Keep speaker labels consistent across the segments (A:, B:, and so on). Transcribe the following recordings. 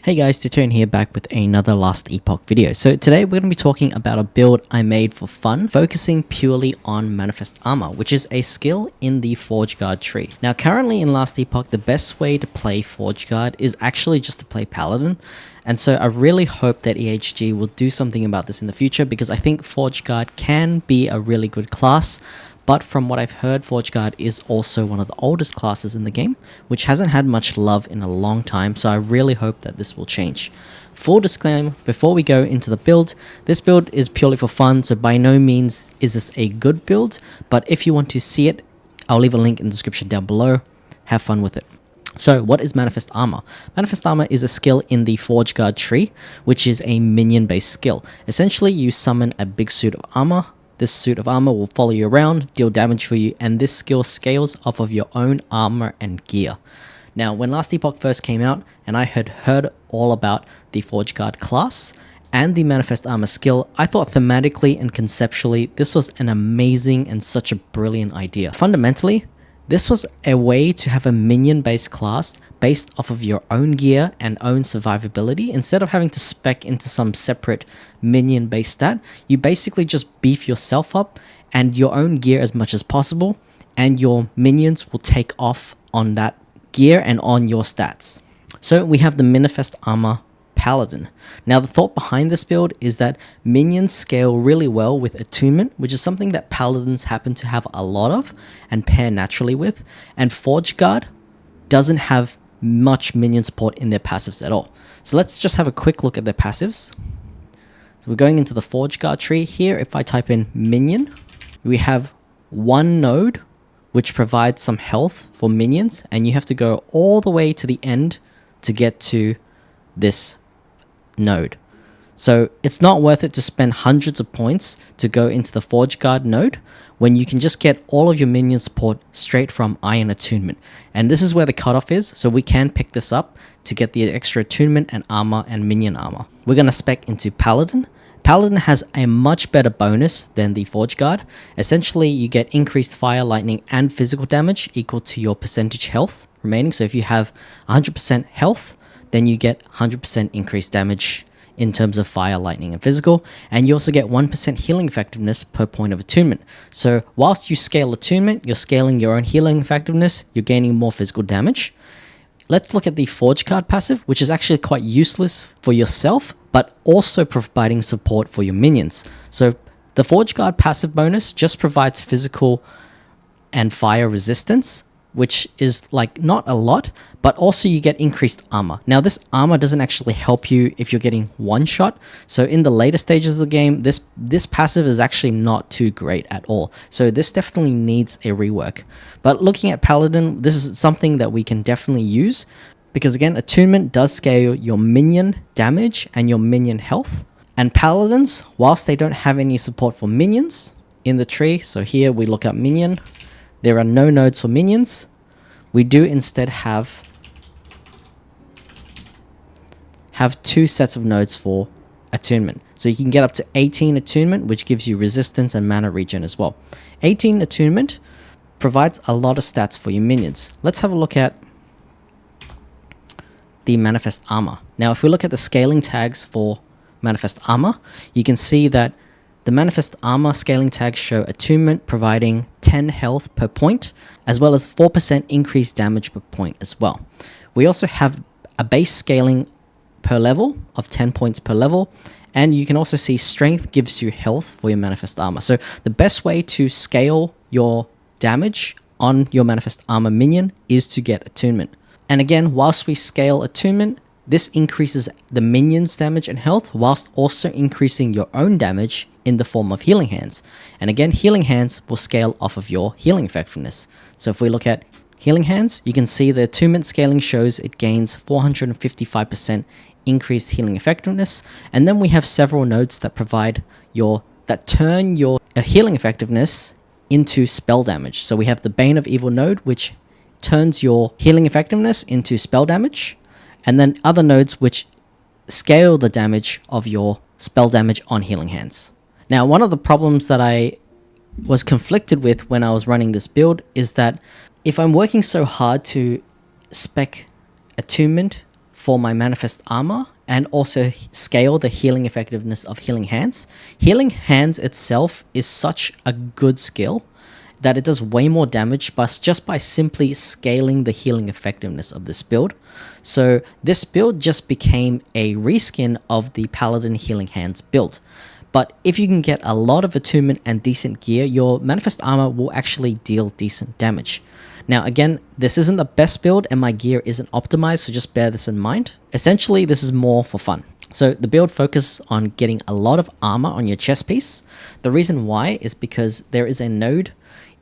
A: Hey guys, Titone here, back with another Last Epoch video. So today we're going to be talking about a build I made for fun, focusing purely on Manifest Armor, which is a skill in the Forge Guard tree. Now currently in Last Epoch, the best way to play Forge Guard is actually just to play Paladin. And so I really hope that EHG will do something about this in the future, because I think Forge Guard can be a really good class. But from what I've heard, Forge Guard is also one of the oldest classes in the game, which hasn't had much love in a long time, so I really hope that this will change. Full disclaimer, before we go into the build, this build is purely for fun, so by no means is this a good build, but if you want to see it, I'll leave a link in the description down below. Have fun with it. So what is Manifest Armor? Manifest Armor is a skill in the Forge Guard tree, which is a minion-based skill. Essentially, you summon a big suit of armor. This suit of armor will follow you around, deal damage for you, and this skill scales off of your own armor and gear. Now, when Last Epoch first came out, and I had heard all about the Forge Guard class and the Manifest Armor skill, I thought thematically and conceptually, this was an amazing and such a brilliant idea. Fundamentally, this was a way to have a minion-based class based off of your own gear and own survivability. Instead of having to spec into some separate minion-based stat, you basically just beef yourself up and your own gear as much as possible, and your minions will take off on that gear and on your stats. So we have the Manifest Armor Paladin. Now the thought behind this build is that minions scale really well with attunement, which is something that paladins happen to have a lot of and pair naturally with, and Forge Guard doesn't have much minion support in their passives at all. So let's just have a quick look at their passives. So we're going into the Forge Guard tree here. If I type in minion, we have one node which provides some health for minions, and you have to go all the way to the end to get to this node. So it's not worth it to spend hundreds of points to go into the Forge Guard node when you can just get all of your minion support straight from Iron Attunement. And this is where the cutoff is, so we can pick this up to get the extra attunement and armor and minion armor. We're going to spec into Paladin. Paladin has a much better bonus than the Forge Guard. Essentially, you get increased fire, lightning, and physical damage equal to your percentage health remaining. So if you have 100% health, then you get 100% increased damage in terms of fire, lightning, and physical, and you also get 1% healing effectiveness per point of attunement. So whilst you scale attunement, you're scaling your own healing effectiveness, you're gaining more physical damage. Let's look at the Forge Guard passive, which is actually quite useless for yourself, but also providing support for your minions. So the Forge Guard passive bonus just provides physical and fire resistance, which is like not a lot, but also you get increased armor. Now this armor doesn't actually help you if you're getting one shot. So in the later stages of the game, this passive is actually not too great at all. So this definitely needs a rework. But looking at Paladin, this is something that we can definitely use, because again, attunement does scale your minion damage and your minion health. And Paladins, whilst they don't have any support for minions in the tree, so here we look at minion, there are no nodes for minions. We do instead have two sets of nodes for attunement. So you can get up to 18 attunement, which gives you resistance and mana regen as well. 18 attunement provides a lot of stats for your minions. Let's have a look at the Manifest Armor. Now if we look at the scaling tags for Manifest Armor, you can see that the Manifest Armor scaling tags show attunement providing 10 health per point, as well as 4% increased damage per point as well. We also have a base scaling per level of 10 points per level, and you can also see strength gives you health for your Manifest Armor. So the best way to scale your damage on your Manifest Armor minion is to get attunement. And again, whilst we scale attunement, this increases the minion's damage and health, whilst also increasing your own damage in the form of Healing Hands. And again, Healing Hands will scale off of your healing effectiveness. So if we look at Healing Hands, you can see the attunement scaling shows it gains 455% increased healing effectiveness. And then we have several nodes that turn your healing effectiveness into spell damage. So we have the Bane of Evil node, which turns your healing effectiveness into spell damage, and then other nodes which scale the damage of your spell damage on Healing Hands. Now, one of the problems that I was conflicted with when I was running this build is that if I'm working so hard to spec attunement for my manifest armor and also scale the healing effectiveness of healing hands. Healing hands itself is such a good skill that it does way more damage just by simply scaling the healing effectiveness of this build. So this build just became a reskin of the Paladin healing hands build. But if you can get a lot of attunement and decent gear, your manifest armor will actually deal decent damage. Now again, this isn't the best build and my gear isn't optimized, so just bear this in mind. Essentially, this is more for fun. So the build focuses on getting a lot of armor on your chest piece. The reason why is because there is a node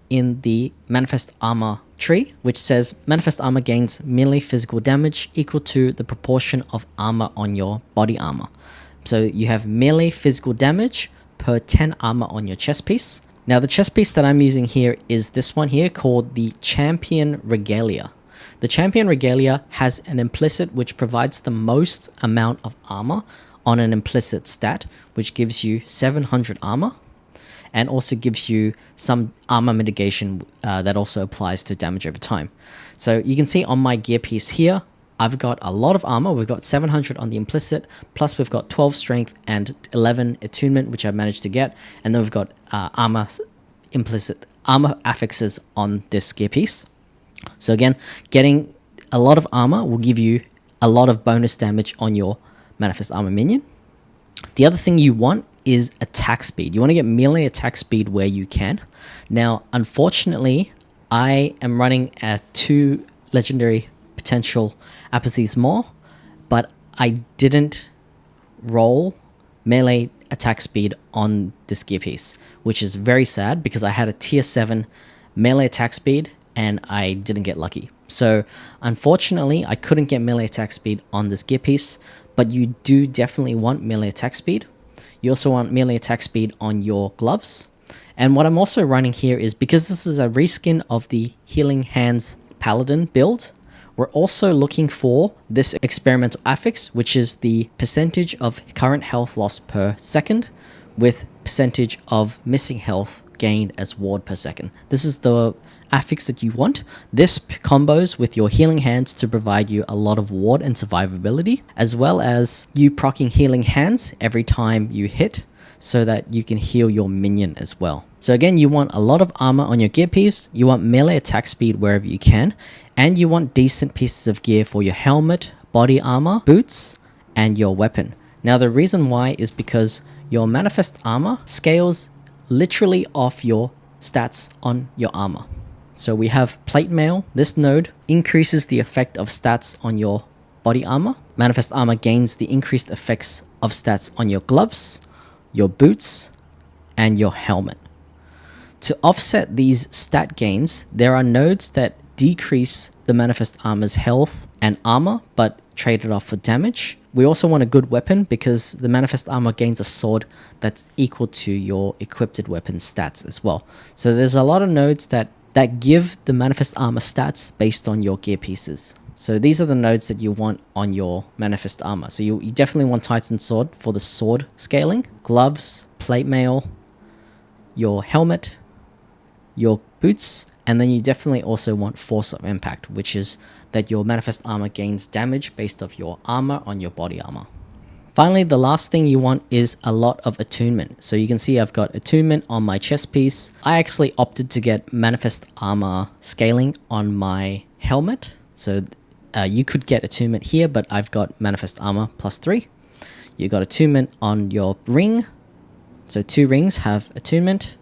A: in the manifest armor tree which says manifest armor gains melee physical damage equal to the proportion of armor on your body armor. So you have melee physical damage per 10 armor on your chest piece. Now the chest piece that I'm using here is this one here called the Champion Regalia. The Champion Regalia has an implicit which provides the most amount of armor on an implicit stat, which gives you 700 armor and also gives you some armor mitigation that also applies to damage over time. So you can see on my gear piece here, I've got a lot of armor. We've got 700 on the implicit, plus we've got 12 strength and 11 attunement, which I've managed to get. And then we've got armor affixes on this gear piece. So again, getting a lot of armor will give you a lot of bonus damage on your manifest armor minion. The other thing you want is attack speed. You want to get melee attack speed where you can. Now, unfortunately, I am running 2 legendary potential Apathy's Maw, but I didn't roll melee attack speed on this gear piece, which is very sad because I had a tier 7 melee attack speed and I didn't get lucky. So unfortunately, I couldn't get melee attack speed on this gear piece, but you do definitely want melee attack speed. You also want melee attack speed on your gloves. And what I'm also running here is, because this is a reskin of the Healing Hands Paladin build, we're also looking for this experimental affix, which is the percentage of current health loss per second with percentage of missing health gained as ward per second. This is the affix that you want. This combos with your healing hands to provide you a lot of ward and survivability, as well as you proccing healing hands every time you hit so that you can heal your minion as well. So again, you want a lot of armor on your gear piece, you want melee attack speed wherever you can, and you want decent pieces of gear for your helmet, body armor, boots, and your weapon. Now the reason why is because your manifest armor scales literally off your stats on your armor. So we have plate mail. This node increases the effect of stats on your body armor. Manifest armor gains the increased effects of stats on your gloves, your boots, and your helmet. To offset these stat gains, there are nodes that decrease the manifest armor's health and armor, but trade it off for damage. We also want a good weapon because the manifest armor gains a sword that's equal to your equipped weapon stats as well. So there's a lot of nodes that give the manifest armor stats based on your gear pieces. So these are the nodes that you want on your manifest armor. So you definitely want Titan Sword for the sword scaling, gloves, plate mail, your helmet, your boots, and then you definitely also want Force of Impact, which is that your manifest armor gains damage based off your armor on your body armor. Finally, the last thing you want is a lot of attunement. So you can see I've got attunement on my chest piece. I actually opted to get manifest armor scaling on my helmet. So you could get attunement here, but I've got manifest armor +3. You got attunement on your ring. So 2 rings have attunement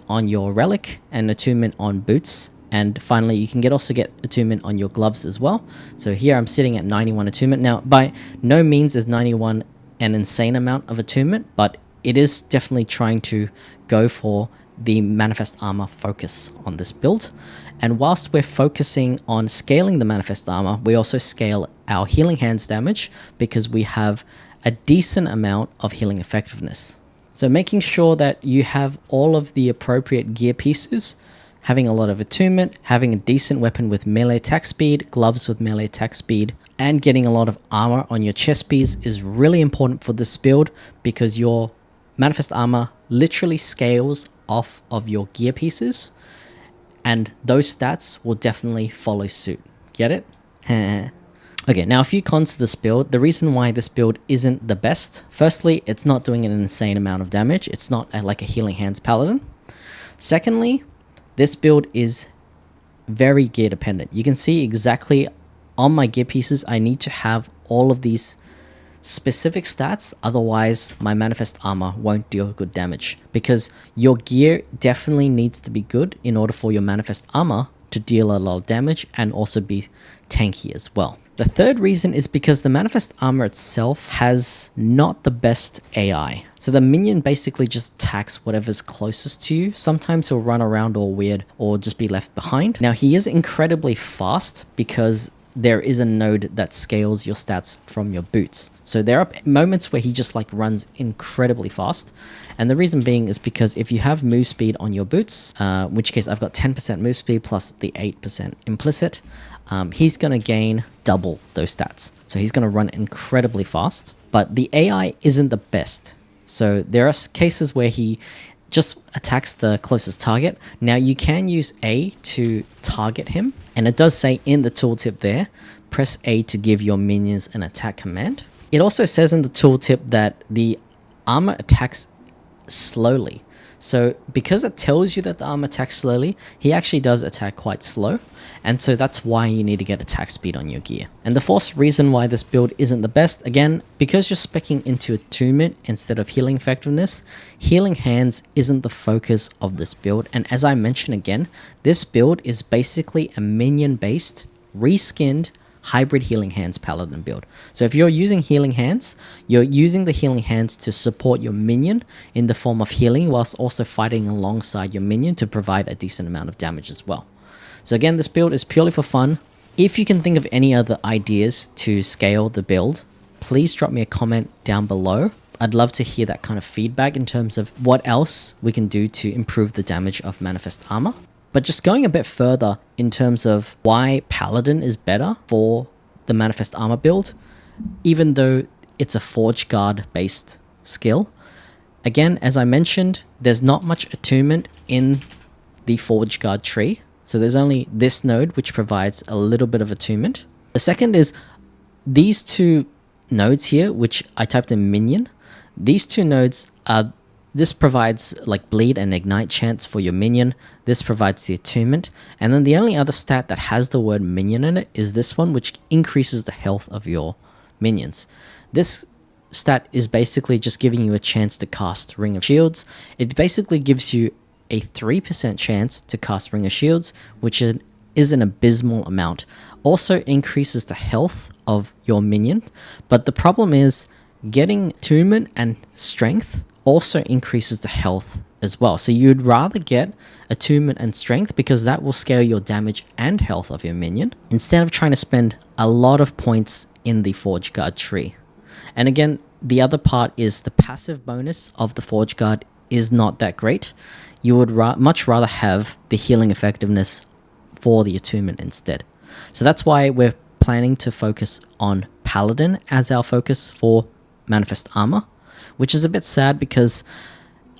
A: on your relic, and attunement on boots. And finally, you can also get attunement on your gloves as well. So here I'm sitting at 91 attunement. Now, by no means is 91 an insane amount of attunement, but it is definitely trying to go for the manifest armor focus on this build. And whilst we're focusing on scaling the manifest armor, we also scale our healing hands damage because we have a decent amount of healing effectiveness. So making sure that you have all of the appropriate gear pieces, having a lot of attunement, having a decent weapon with melee attack speed, gloves with melee attack speed, and getting a lot of armor on your chest piece is really important for this build because your manifest armor literally scales off of your gear pieces, and those stats will definitely follow suit. Get it? Okay, now a few cons to this build. The reason why this build isn't the best. Firstly, it's not doing an insane amount of damage. It's not like a Healing Hands Paladin. Secondly, this build is very gear dependent. You can see exactly on my gear pieces, I need to have all of these specific stats, otherwise my manifest armor won't deal good damage, because your gear definitely needs to be good in order for your manifest armor to deal a lot of damage and also be tanky as well. The third reason is because the manifest armor itself has not the best AI. So the minion basically just attacks whatever's closest to you. Sometimes he'll run around all weird or just be left behind. Now he is incredibly fast because there is a node that scales your stats from your boots. So there are moments where he just like runs incredibly fast. And the reason being is because if you have move speed on your boots, in which case I've got 10% move speed plus the 8% implicit, he's going to gain double those stats. So he's going to run incredibly fast, but the AI isn't the best. So there are cases where he just attacks the closest target. Now you can use A to target him, and it does say in the tooltip there, press A to give your minions an attack command. It also says in the tooltip that the armor attacks slowly. So because it tells you that the armor attacks slowly, he actually does attack quite slow. And so that's why you need to get attack speed on your gear. And the fourth reason why this build isn't the best, again, because you're speccing into attunement instead of healing effectiveness, healing hands isn't the focus of this build. And as I mentioned again, this build is basically a minion-based, reskinned, hybrid healing hands paladin build. So if you're using healing hands, you're using the healing hands to support your minion in the form of healing, whilst also fighting alongside your minion to provide a decent amount of damage as well. So again, this build is purely for fun. If you can think of any other ideas to scale the build, please drop me a comment down below. I'd love to hear that kind of feedback in terms of what else we can do to improve the damage of manifest armor. But just going a bit further in terms of why Paladin is better for the manifest armor build, even though it's a Forge Guard based skill. Again, as I mentioned, there's not much attunement in the Forge Guard tree. So there's only this node which provides a little bit of attunement. The second is these two nodes here, which I typed in minion. These two nodes are, this provides like bleed and ignite chance for your minion. This provides the attunement. And then the only other stat that has the word minion in it is this one, which increases the health of your minions. This stat is basically just giving you a chance to cast Ring of Shields. It basically gives you a 3% chance to cast Ring of Shields, which is an abysmal amount. Also increases the health of your minion, but the problem is getting attunement and strength also increases the health as well. So you'd rather get attunement and strength because that will scale your damage and health of your minion instead of trying to spend a lot of points in the Forge Guard tree. And again, the other part is the passive bonus of the Forge Guard is not that great. You would much rather have the healing effectiveness for the attunement instead. So that's why we're planning to focus on Paladin as our focus for manifest armor, which is a bit sad because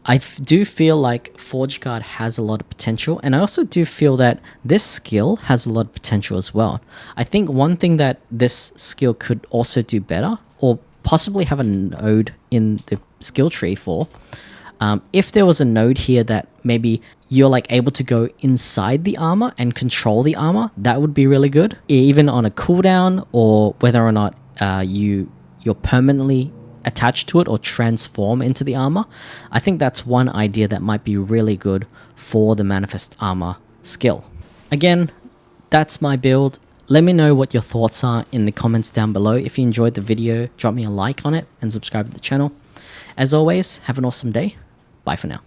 A: I do feel like Forge Guard has a lot of potential, and I also do feel that this skill has a lot of potential as well. I think one thing that this skill could also do better, or possibly have a node in the skill tree for, if there was a node here that maybe you're like able to go inside the armor and control the armor, that would be really good. Even on a cooldown, or whether or not you're permanently attached to it or transform into the armor. I think that's one idea that might be really good for the manifest armor skill. Again, that's my build. Let me know what your thoughts are in the comments down below. If you enjoyed the video, drop me a like on it and subscribe to the channel. As always, have an awesome day. Bye for now.